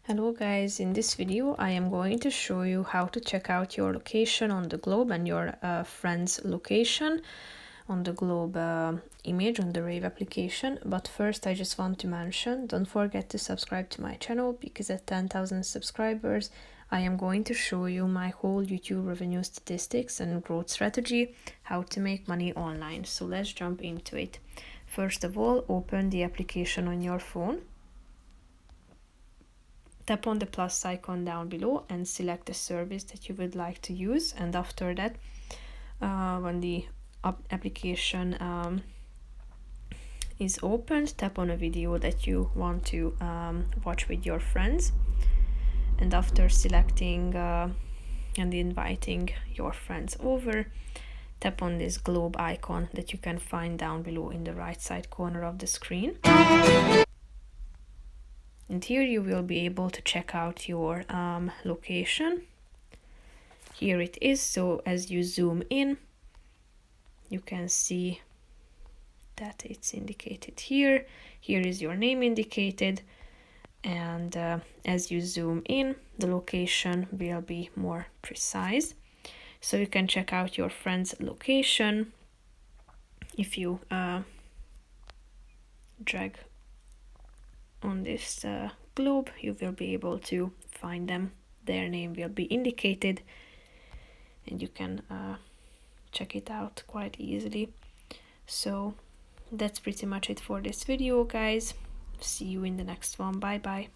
Hello guys, in this video I am going to show you how to check out your location on the globe and your friend's location on the globe image on the Rave application. But first I just want to mention, don't forget to subscribe to my channel, because at 10,000 subscribers I am going to show you my whole YouTube revenue statistics and growth strategy, how to make money online. So let's jump into it. First of all, open the application on your phone. Tap on the plus icon down below and select the service that you would like to use. And after that, when the application is opened, tap on a video that you want to watch with your friends. And after selecting and inviting your friends over, tap on this globe icon that you can find down below in the right side corner of the screen. And here you will be able to check out your location. Here it is. So as you zoom in, you can see that it's indicated here. Here is your name indicated. And as you zoom in, the location will be more precise. So you can check out your friend's location. If you drag on this globe, you will be able to find them. Their name will be indicated and you can check it out quite easily. So that's pretty much it for this video, guys. See you in the next one. Bye bye.